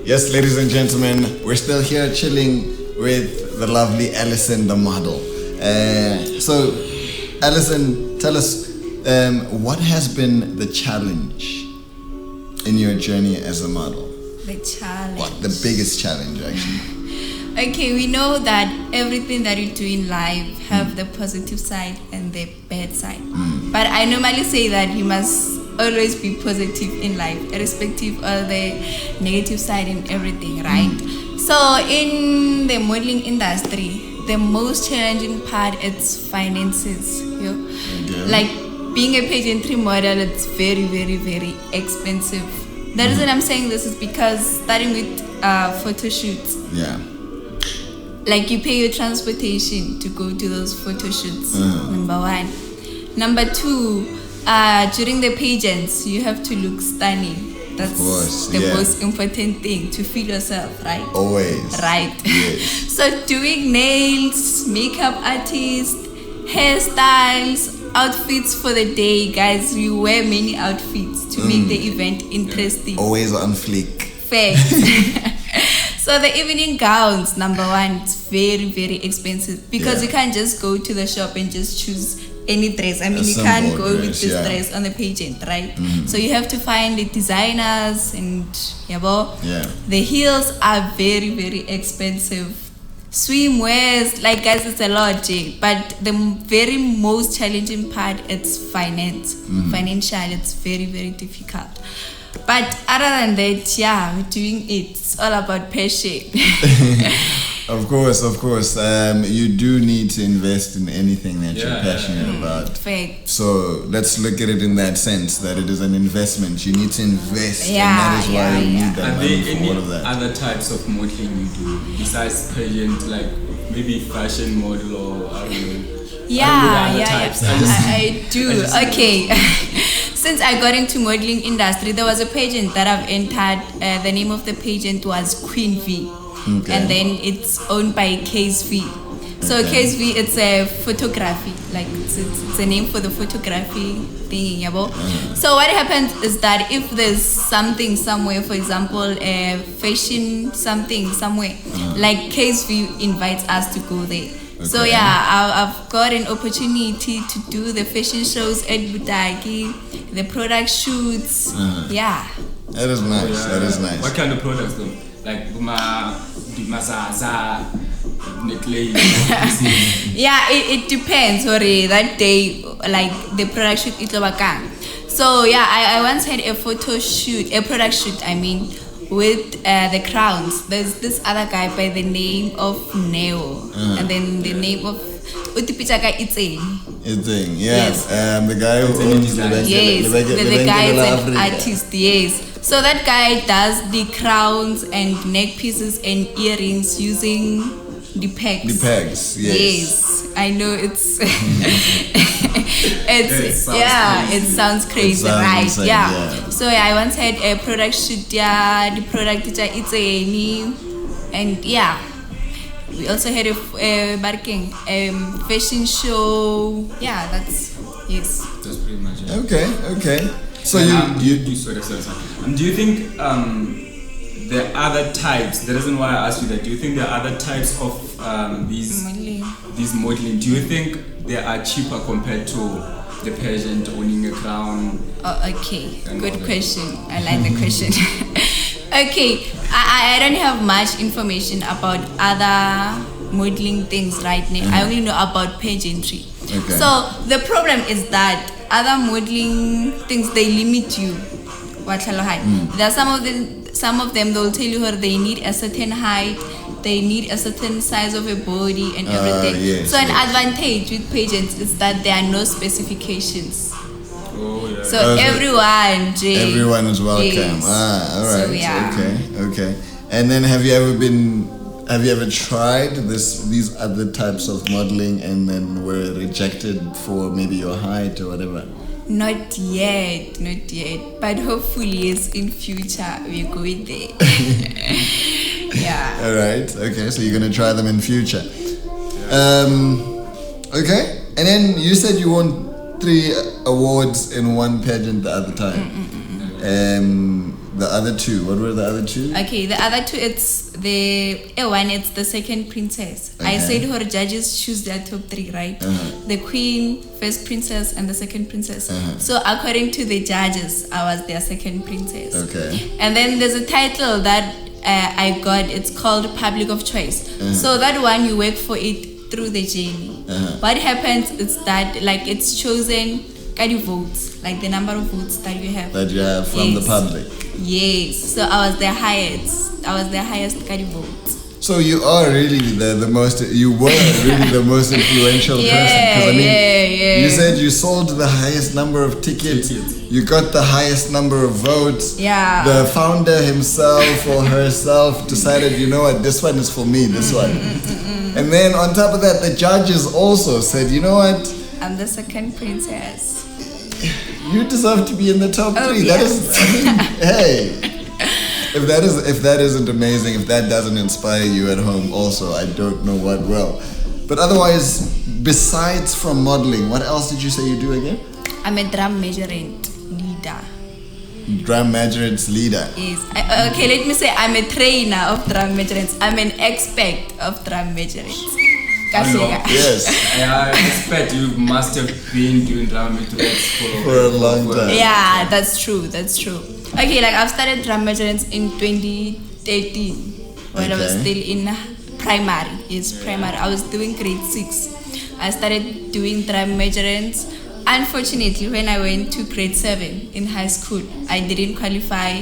Yes, ladies and gentlemen, we're still here chilling with the lovely Alison, the model. So, Alison, tell us, what has been the challenge in your journey as a model? The challenge. What the biggest challenge, actually? Okay, we know that everything that you do in life have the positive side and the bad side. But I normally say that you must always be positive in life, irrespective of the negative side and everything, right? So in the modeling industry, the most challenging part is finances. Okay. Like being a pageantry model, it's very, very, very expensive. The reason I'm saying this is because starting with photo shoots. Yeah. Like you pay your transportation to go to those photo shoots. Number one. Number two, during the pageants, you have to look stunning. That's of course, the most important thing, to feel yourself, right? Always. Right. Yes. So doing nails, makeup artist, hairstyles, outfits for the day, guys. We wear many outfits to make the event interesting. Always on fleek. Facts. So the evening gowns, number one, it's very, very expensive because you can't just go to the shop and just choose any dress. I mean, you can't go with this dress on the pageant, right? So you have to find the designers and the heels are very, very expensive. Swimwears, like guys, it's a lot, Jay. But the very most challenging part is finance. Financial, it's very, very difficult. But other than that, we're doing it. It's all about passion. Of course. You do need to invest in anything that you're passionate about. Fact. So let's look at it in that sense, that it is an investment. You need to invest, and that is why you need that money for all of that. Other types of modeling you do besides pageant, like maybe fashion model or I don't know? I do. Okay. Since I got into modeling industry, there was a pageant that I've entered. The name of the pageant was Queen V. Okay. And then it's owned by KSV. So KSV, it's a photography. Like it's a name for the photography thing. So what happens is that if there's something somewhere, for example, a fashion something somewhere, like KSV invites us to go there. Okay. So I've got an opportunity to do the fashion shows at Butaki, the product shoots. That is nice. That is nice. What kind of products though? Like Mazaza, necklace. It depends. Sorry, that day, like the product shoot itlobakang. So I once had a product shoot. I mean, with the crowns. There's this other guy by the name of Neo, and then the name of Utipichaka Itseng. Itseng, yes. The guy who owns the guy is an artist, yes. So that guy does the crowns and neck pieces and earrings using the pegs. The pegs, yes. I know it's it sounds crazy, right? Insane, So I once had a product shoot, the product it's and we also had a fashion show. That's pretty much it. Okay. So do you think there are other types? The reason why I asked you that, do you think there are other types of these modeling? Do you think they are cheaper compared to the pageant, owning a crown? Okay, good question. I like the question. Okay, I don't have much information about other modeling things right now. I only know about pageantry. Okay. So the problem is that other modeling things, they limit you. There are some of them they'll tell you they need a certain height, they need a certain size of a body and everything. So an advantage with pageants is that there are no specifications. So everyone is welcome. Yes. All right. So, Okay. And then have you ever tried these other types of modeling and then were rejected for maybe your height or whatever? Not yet. But hopefully, yes, in future we're going there. All right. Okay. So you're gonna try them in future. Okay. And then you said you won 3 awards in one pageant the other time. the other two. What were the other two? Okay, the other two, it's the second princess. I said her judges choose their top three, right? The queen, first princess, and the second princess. So according to the judges, I was their second princess. Okay. And then there's a title that I got. It's called Public of Choice. So that one, you work for it through the journey. What happens is that like it's chosen by the votes, like the number of votes that you have. That you have from the public. Yes. So I was the highest. I was the highest Kadi votes. So you are really the most. You were really the most influential person. Because I mean, you said you sold the highest number of tickets. You got the highest number of votes. Yeah. The founder himself or herself decided, you know what, this one is for me. This one. And then on top of that, the judges also said, you know what, I'm the second princess. you deserve to be in the top three. That is, I mean, hey. If that isn't amazing, if that doesn't inspire you at home also, I don't know what will. But otherwise, besides from modeling, what else did you say you do again? I'm a drum measurement leader. Drum measurements leader. Yes. Okay, let me say I'm a trainer of drum measurements. I'm an expert of drum measurements. Yes. I expect you must have been doing drum measurements for a long time. Yeah, that's true. Okay, like I've started drum measurements in 2013 when I was still in primary. Yes, primary. I was doing grade 6. I started doing drum measurements. Unfortunately, when I went to grade 7 in high school, I didn't qualify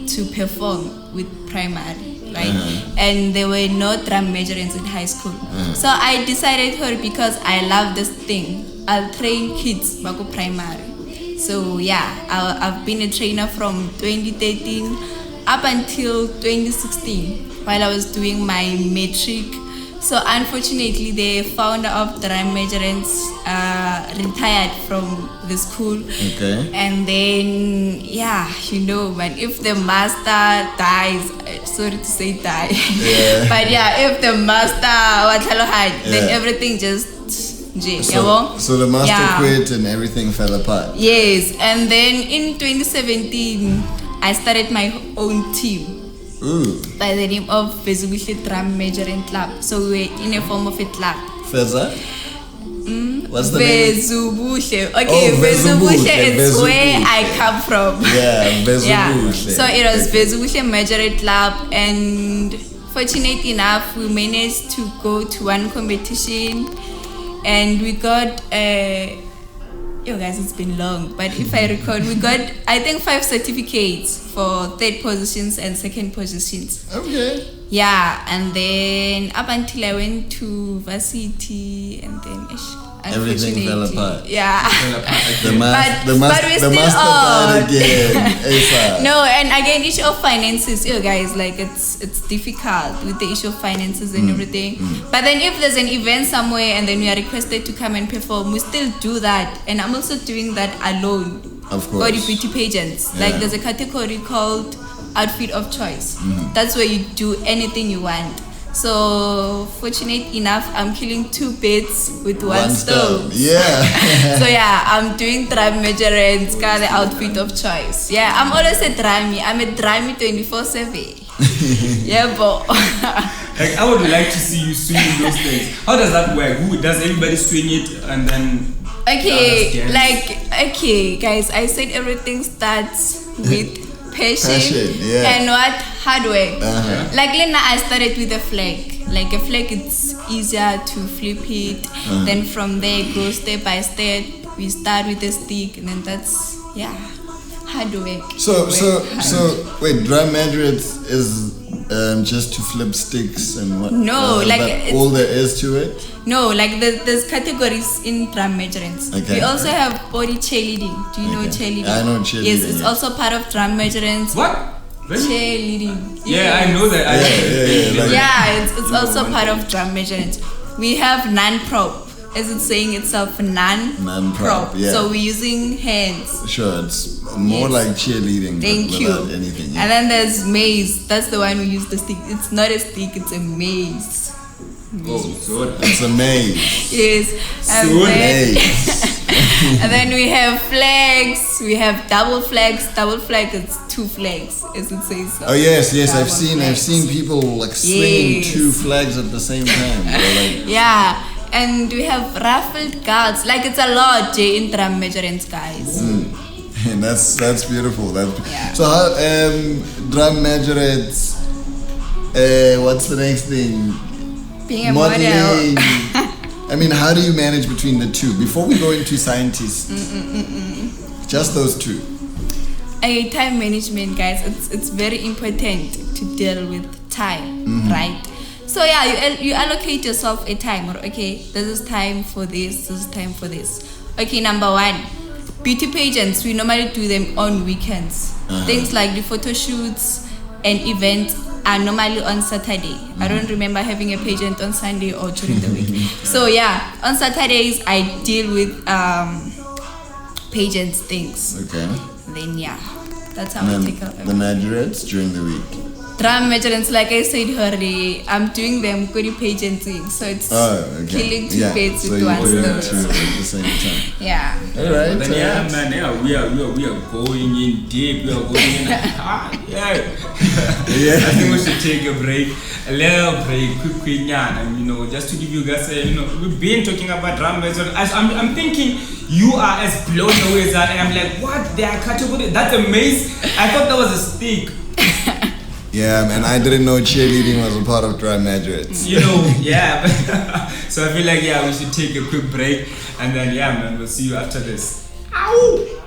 to perform with primary, right? And there were no drum measurements in high school. So I decided because I love this thing, I'll train kids back primary. So yeah, I've been a trainer from 2013 up until 2016 while I was doing my matric. So unfortunately, the founder of drum measurements retired from the school. Okay. And then, yeah, you know, man, if the master dies, sorry to say die, but yeah, if the master then everything just. So the master quit and everything fell apart. Yes, and then in 2017, I started my own team. By the name of Vezubuhle Drum Measuring Club. So we were in a form of a club. Feza? What's the name? Vezubuhle. Okay, Vezubuhle is where I come from. Yeah, Vezubuhle. Yeah. So it was Vezubuhle Measuring Club, and fortunate enough, we managed to go to one competition, and we got guys, it's been long, but if I recall, we got, I think, 5 certificates for third positions and second positions. Okay. Yeah, and then up until I went to varsity, and then everything fell apart. Yeah. The master died again. No, and again, issue of finances, guys, like it's difficult with the issue of finances and everything. But then if there's an event somewhere and then we are requested to come and perform, we still do that. And I'm also doing that alone. Of course. For the beauty pageants. Like there's a category called outfit of choice. That's where you do anything you want. So fortunate enough, I'm killing 2 birds with one stone. Yeah. So yeah, I'm doing drum measurements, the outfit of choice. Yeah, I'm always a drummy. I'm a drummy 24/7. Yeah, but like I would like to see you swing those things. How does that work? Who does everybody swing it and then? Okay, guys. I said everything starts with passion and what hard work. Like Lena, I started with a flag. Like a flag, it's easier to flip it. Then from there, go step by step. We start with a stick, and then that's hard work. So wait, drum measurements is just to flip sticks and what? No, like all there is to it. No, like there's categories in drum measurements. Okay. We also have body cheerleading. Do you know cheerleading? I know cheerleading. Yes, it's also part of drum measurements. What? Cheerleading. Yeah, I know that. It's also part of drum measurements. We have non-prop. As it's saying itself, non-prop. Yeah. So we're using hands. Sure, it's more like cheerleading. Thank you. Without anything. Yeah. And then there's maze. That's the one we use the stick. It's not a stick, it's a maze. Oh, so it's a maze. Yes. So maze. And then we have flags. We have double flags. Double flag is 2 flags, as it says. So Oh yes, I've flags. seen people like swinging Yes. 2 flags at the same time. They're like, Yeah, and we have raffled cards. Like it's a lot, Jay, in drum measurements, guys. and that's beautiful. Yeah. So how drum majorettes? What's the next thing? Being a model. Modeling. I mean, how do you manage between the two? Before we go into scientists, just those 2. Okay, time management, guys. It's very important to deal with time, right? So yeah, you allocate yourself a time. Or okay, this is time for this. This is time for this. Okay, number 1, beauty pageants. We normally do them on weekends. Things like the photo shoots and events are normally on Saturday. I don't remember having a pageant on Sunday or during the week. So yeah, on Saturdays I deal with pageants things. Okay. Then yeah, that's how And I then take care of the them. majorettes during the week. Drum measurements, like I said already, I'm doing them good pageanting, so it's Oh, okay. killing 2 birds so with you one do stone. 2 at the same time. Yeah. All right. Then yeah, man, yeah, we are going in deep. We are going in. Yeah. Yeah. I think we should take a break, a little break, quick, and just to give you guys, we've been talking about drum measurements. I'm thinking you are as blown away as I am. Like, what? They are category? That's amazing. I thought that was a stick. Yeah, man, I didn't know cheerleading was a part of drum majorettes. Yeah. So I feel like, yeah, we should take a quick break, and then, yeah, man, we'll see you after this. Ow!